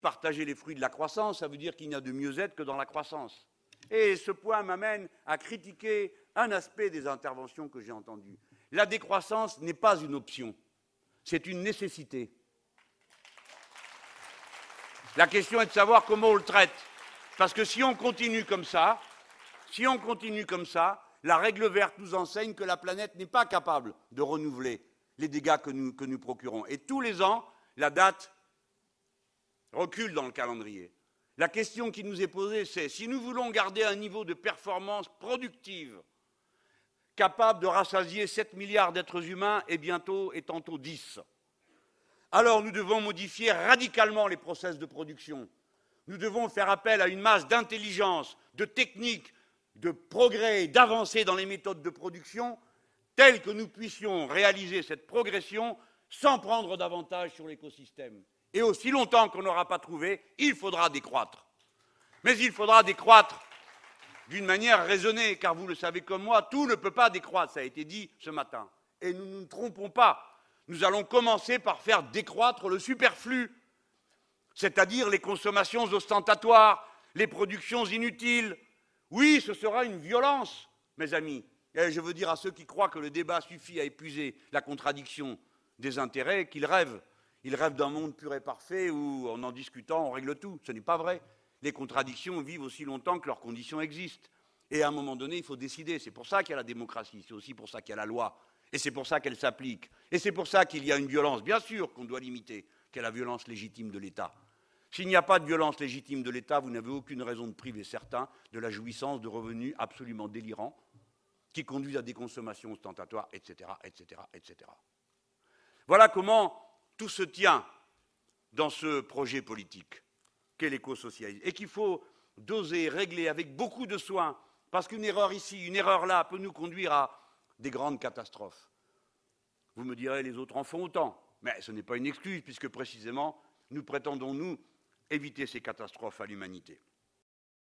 partager les fruits de la croissance, ça veut dire qu'il n'y a de mieux-être que dans la croissance. Et ce point m'amène à critiquer un aspect des interventions que j'ai entendues. La décroissance n'est pas une option, c'est une nécessité. La question est de savoir comment on le traite. Parce que si on continue comme ça, la règle verte nous enseigne que la planète n'est pas capable de renouveler les dégâts que nous procurons. Et tous les ans, la date recule dans le calendrier. La question qui nous est posée, c'est si nous voulons garder un niveau de performance productive capable de rassasier 7 milliards d'êtres humains et bientôt et tantôt 10, alors nous devons modifier radicalement les process de production. Nous devons faire appel à une masse d'intelligence, de technique, de progrès, d'avancées dans les méthodes de production, telles que nous puissions réaliser cette progression sans prendre davantage sur l'écosystème. Et aussi longtemps qu'on n'aura pas trouvé, il faudra décroître. Mais il faudra décroître d'une manière raisonnée, car vous le savez comme moi, tout ne peut pas décroître, ça a été dit ce matin. Et nous ne nous trompons pas, nous allons commencer par faire décroître le superflu, c'est-à-dire les consommations ostentatoires, les productions inutiles. Oui, ce sera une violence, mes amis. Et je veux dire à ceux qui croient que le débat suffit à épuiser la contradiction des intérêts qu'ils rêvent. Ils rêvent d'un monde pur et parfait où, en discutant, on règle tout. Ce n'est pas vrai. Les contradictions vivent aussi longtemps que leurs conditions existent. Et à un moment donné, il faut décider. C'est pour ça qu'il y a la démocratie, c'est aussi pour ça qu'il y a la loi. Et c'est pour ça qu'elle s'applique. Et c'est pour ça qu'il y a une violence, bien sûr, qu'on doit limiter, qui est la violence légitime de l'État. S'il n'y a pas de violence légitime de l'État, vous n'avez aucune raison de priver certains de la jouissance de revenus absolument délirants qui conduisent à des consommations ostentatoires, etc., etc., etc. Voilà comment tout se tient dans ce projet politique qu'est l'écosocialisme et qu'il faut doser, régler avec beaucoup de soin, parce qu'une erreur ici, une erreur là peut nous conduire à des grandes catastrophes. Vous me direz, les autres en font autant, mais ce n'est pas une excuse, puisque précisément, nous prétendons, nous, éviter ces catastrophes à l'humanité.